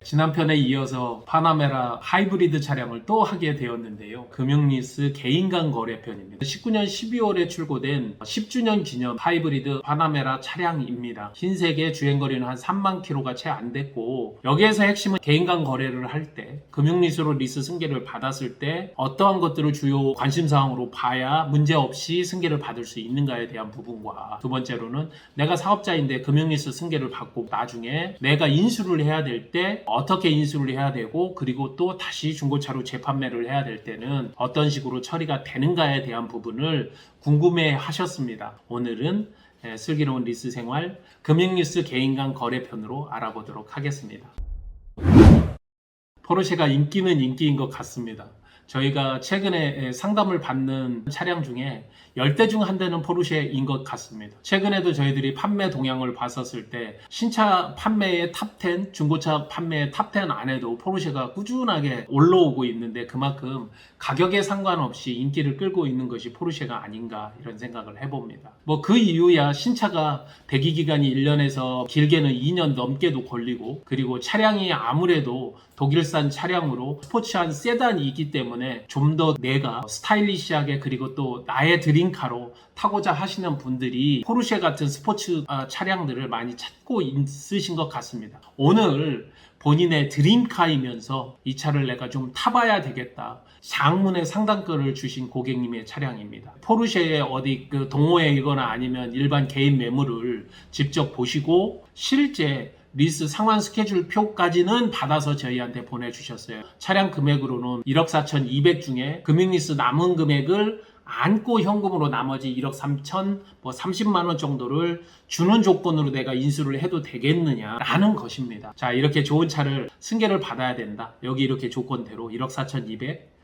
지난 편에 이어서 파나메라 하이브리드 차량을 또 하게 되었는데요. 금융리스 개인 간 거래 편입니다. 19년 12월에 출고된 10주년 기념 하이브리드 파나메라 차량입니다. 흰색의 주행거리는 한 3만 킬로가 채 안 됐고, 여기에서 핵심은 개인 간 거래를 할 때 금융리스로 리스 승계를 받았을 때 어떠한 것들을 주요 관심사항으로 봐야 문제없이 승계를 받을 수 있는가에 대한 부분과, 두 번째로는 내가 사업자인데 금융리스 승계를 받고 나중에 내가 인수를 해야 될 때 어떻게 인수를 해야 되고, 그리고 또 다시 중고차로 재판매를 해야 될 때는 어떤 식으로 처리가 되는가에 대한 부분을 궁금해 하셨습니다. 오늘은 슬기로운 리스 생활 금융리스 개인 간 거래편으로 알아보도록 하겠습니다. 포르쉐가 인기는 인기인 것 같습니다. 저희가 최근에 상담을 받는 차량 중에 10대 중 한 대는 포르쉐인 것 같습니다. 최근에도 저희들이 판매 동향을 봤었을 때 신차 판매의 탑10, 중고차 판매의 탑10 안에도 포르쉐가 꾸준하게 올라오고 있는데, 그만큼 가격에 상관없이 인기를 끌고 있는 것이 포르쉐가 아닌가, 이런 생각을 해봅니다. 그 이유야 신차가 대기기간이 1년에서 길게는 2년 넘게도 걸리고, 그리고 차량이 아무래도 독일산 차량으로 스포츠한 세단이기 때문에 좀 더 내가 스타일리시하게, 그리고 또 나의 드림카로 타고자 하시는 분들이 포르쉐 같은 스포츠 차량들을 많이 찾고 있으신 것 같습니다. 오늘 본인의 드림카이면서 이 차를 내가 좀 타봐야 되겠다, 장문의 상단가를 주신 고객님의 차량입니다. 포르쉐의 어디 동호회이거나 아니면 일반 개인 매물을 직접 보시고 실제 리스 상환 스케줄 표까지는 받아서 저희한테 보내주셨어요. 차량 금액으로는 1억 4,200 중에 금융리스 남은 금액을 안고 현금으로 나머지 1억 3천 30만 원 정도를 주는 조건으로 내가 인수를 해도 되겠느냐라는 것입니다. 자, 이렇게 좋은 차를 승계를 받아야 된다. 여기 이렇게 조건대로 1억 4,200.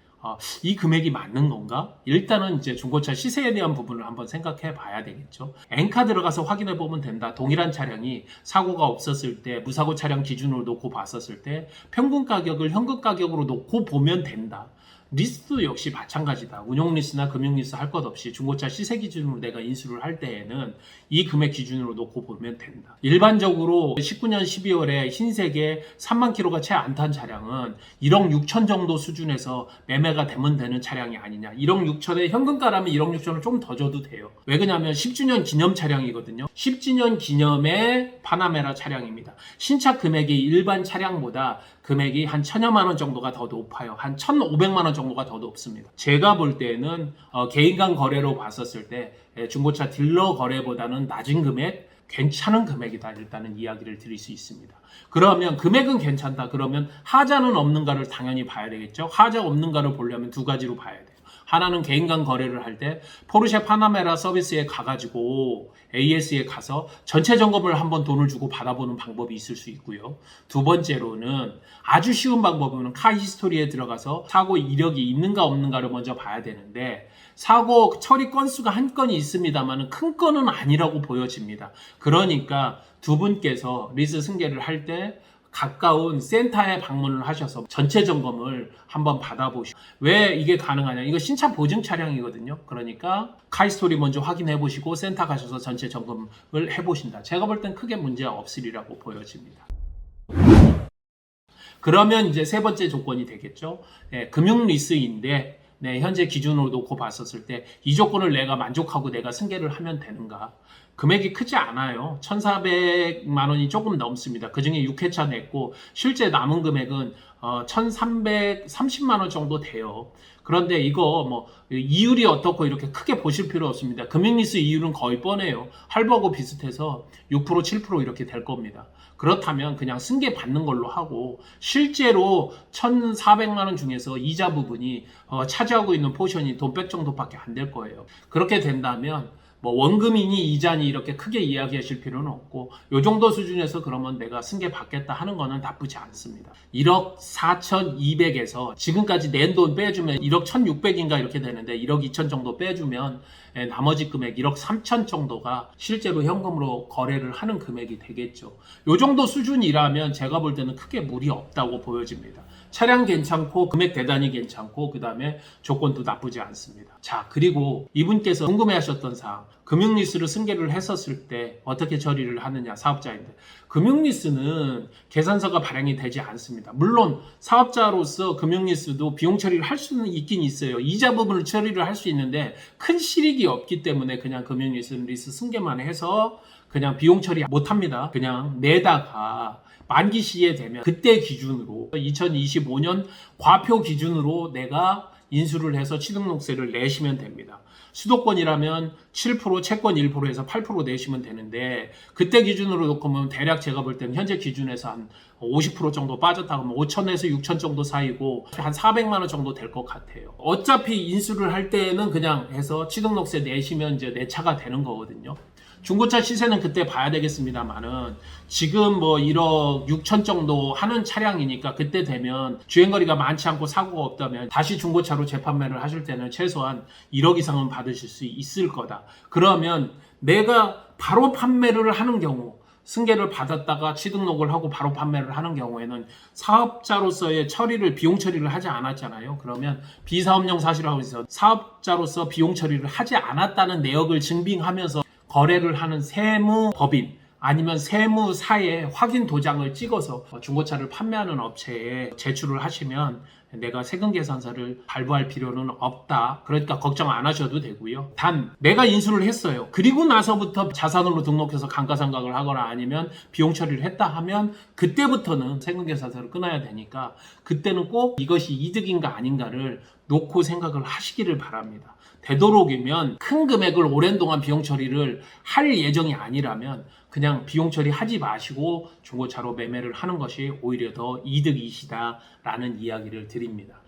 이 금액이 맞는 건가? 일단은 이제 중고차 시세에 대한 부분을 한번 생각해 봐야 되겠죠. 엔카 들어가서 확인해 보면 된다. 동일한 차량이 사고가 없었을 때, 무사고 차량 기준으로 놓고 봤었을 때 평균 가격을 현금 가격으로 놓고 보면 된다. 리스도 역시 마찬가지다. 운용리스나 금융리스 할 것 없이 중고차 시세 기준으로 내가 인수를 할 때에는 이 금액 기준으로 놓고 보면 된다. 일반적으로 19년 12월에 흰색에 3만 킬로가 채 안 탄 차량은 1억 6천 정도 수준에서 매매가 되면 되는 차량이 아니냐. 1억 6천에 현금가라면 1억 6천을 좀 더 줘도 돼요. 왜 그러냐면 10주년 기념 차량이거든요. 10주년 기념의 파나메라 차량입니다. 신차 금액이 일반 차량보다 금액이 한 1,000여만 원 정도가 더 높아요. 한 1,500만 원 정도가 더 높습니다. 제가 볼 때는 개인 간 거래로 봤었을 때 중고차 딜러 거래보다는 낮은 금액, 괜찮은 금액이다, 일단은 이야기를 드릴 수 있습니다. 그러면 금액은 괜찮다. 그러면 하자는 없는가를 당연히 봐야 되겠죠. 하자 없는가를 보려면 두 가지로 봐야 돼요. 하나는 개인 간 거래를 할 때 포르쉐 파나메라 서비스에 가가지고 AS에 가서 전체 점검을 한번 돈을 주고 받아보는 방법이 있을 수 있고요. 두 번째로는 아주 쉬운 방법은 카 히스토리에 들어가서 사고 이력이 있는가 없는가를 먼저 봐야 되는데, 사고 처리 건수가 한 건이 있습니다만 큰 건은 아니라고 보여집니다. 그러니까 두 분께서 리스 승계를 할 때 가까운 센터에 방문을 하셔서 전체 점검을 한번 받아보시고, 왜 이게 가능하냐, 이거 신차 보증 차량이거든요. 그러니까 카이스토리 먼저 확인해 보시고 센터 가셔서 전체 점검을 해보신다. 제가 볼 땐 크게 문제가 없으리라고 보여집니다. 그러면 이제 세 번째 조건이 되겠죠. 금융 리스인데 현재 기준으로 놓고 봤었을 때 이 조건을 내가 만족하고 내가 승계를 하면 되는가. 금액이 크지 않아요. 1,400만 원이 조금 넘습니다. 그 중에 6회차 냈고 실제 남은 금액은 1,330만 원 정도 돼요. 그런데 이거 이율이 어떻고 이렇게 크게 보실 필요 없습니다. 금융리스 이율은 거의 뻔해요. 할부하고 비슷해서 6%, 7% 이렇게 될 겁니다. 그렇다면 그냥 승계 받는 걸로 하고, 실제로 1,400만 원 중에서 이자 부분이 차지하고 있는 포션이 돈 100 정도밖에 안 될 거예요. 그렇게 된다면 원금이니 이자니 이렇게 크게 이야기하실 필요는 없고, 요 정도 수준에서 그러면 내가 승계 받겠다 하는 거는 나쁘지 않습니다. 1억 4,200에서 지금까지 낸 돈 빼주면 1억 1,600인가 이렇게 되는데, 1억 2천 정도 빼주면 나머지 금액 1억 3천 정도가 실제로 현금으로 거래를 하는 금액이 되겠죠. 요 정도 수준이라면 제가 볼 때는 크게 무리 없다고 보여집니다. 차량 괜찮고 금액 대단히 괜찮고 그 다음에 조건도 나쁘지 않습니다. 자, 그리고 이분께서 궁금해하셨던 사항, 금융리스를 승계를 했었을 때 어떻게 처리를 하느냐, 사업자인데 금융리스는 계산서가 발행이 되지 않습니다. 물론 사업자로서 금융리스도 비용 처리를 할 수는 있긴 있어요. 이자 부분을 처리를 할 수 있는데 큰 실익이 없기 때문에 그냥 금융리스는 리스 승계만 해서 그냥 비용 처리 못합니다. 그냥 내다가 만기 시에 되면 그때 기준으로 2025년 과표 기준으로 내가 인수를 해서 취등록세를 내시면 됩니다. 수도권이라면 7%, 채권 1%에서 8% 내시면 되는데 그때 기준으로 놓고 보면 대략 제가 볼 때는 현재 기준에서 한 50% 정도 빠졌다 그러면 5천에서 6천 정도 사이고 한 400만 원 정도 될 것 같아요. 어차피 인수를 할 때는 그냥 해서 취등록세 내시면 이제 내 차가 되는 거거든요. 중고차 시세는 그때 봐야 되겠습니다만은 지금 뭐 1억 6천 정도 하는 차량이니까 그때 되면 주행거리가 많지 않고 사고가 없다면 다시 중고차로 재판매를 하실 때는 최소한 1억 이상은 받으실 수 있을 거다. 그러면 내가 바로 판매를 하는 경우 승계를 받았다가 취등록을 하고 바로 판매를 하는 경우에는 사업자로서의 처리를 비용 처리를 하지 않았잖아요. 그러면 비사업용 사실하고 있어 사업자로서 비용 처리를 하지 않았다는 내역을 증빙하면서 거래를 하는 세무법인 아니면 세무사의 확인 도장을 찍어서 중고차를 판매하는 업체에 제출을 하시면 내가 세금계산서를 발부할 필요는 없다. 그러니까 걱정 안 하셔도 되고요. 단 내가 인수를 했어요. 그리고 나서부터 자산으로 등록해서 감가상각을 하거나 아니면 비용 처리를 했다 하면 그때부터는 세금계산서를 끊어야 되니까 그때는 꼭 이것이 이득인가 아닌가를 놓고 생각을 하시기를 바랍니다. 되도록이면 큰 금액을 오랜 동안 비용 처리를 할 예정이 아니라면 그냥 비용 처리하지 마시고 중고차로 매매를 하는 것이 오히려 더 이득이시다라는 이야기를 드립니다.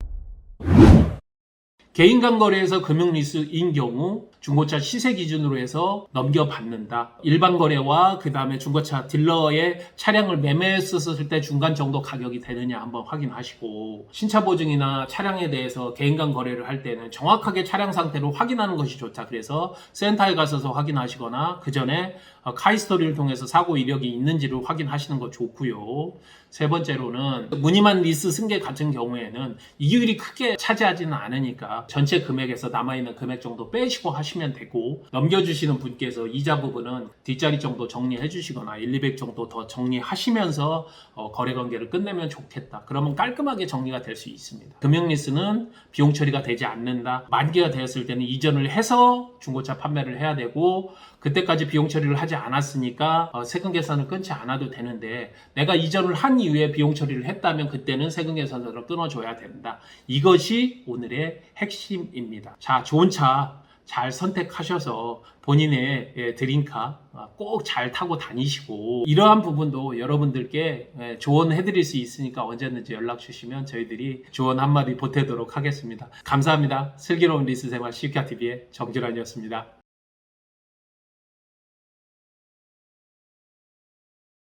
개인 간 거래에서 금융리스인 경우 중고차 시세 기준으로 해서 넘겨받는다. 일반 거래와 그 다음에 중고차 딜러의 차량을 매매했었을 때 중간 정도 가격이 되느냐 한번 확인하시고 신차 보증이나 차량에 대해서 개인 간 거래를 할 때는 정확하게 차량 상태를 확인하는 것이 좋다. 그래서 센터에 가셔서 확인하시거나 그 전에 카이스토리를 통해서 사고 이력이 있는지를 확인하시는 거 좋고요. 세 번째로는 무늬만 리스 승계 같은 경우에는 이율이 크게 차지하지는 않으니까 전체 금액에서 남아있는 금액 정도 빼시고 하시면 되고 넘겨주시는 분께서 이자 부분은 뒷자리 정도 정리해 주시거나 1, 200 정도 더 정리하시면서 거래 관계를 끝내면 좋겠다. 그러면 깔끔하게 정리가 될 수 있습니다. 금융리스는 비용 처리가 되지 않는다. 만기가 되었을 때는 이전을 해서 중고차 판매를 해야 되고 그때까지 비용 처리를 하지 않았으니까 세금 계산을 끊지 않아도 되는데 내가 이전을 한 이후에 비용 처리를 했다면 그때는 세금 계산서를 끊어줘야 된다. 이것이 오늘의 핵심입니다. 자, 좋은 차 잘 선택하셔서 본인의 드림카 꼭 잘 타고 다니시고 이러한 부분도 여러분들께 조언해드릴 수 있으니까 언제든지 연락 주시면 저희들이 조언 한마디 보태도록 하겠습니다. 감사합니다. 슬기로운 리스생활 시카TV의 정준환이었습니다.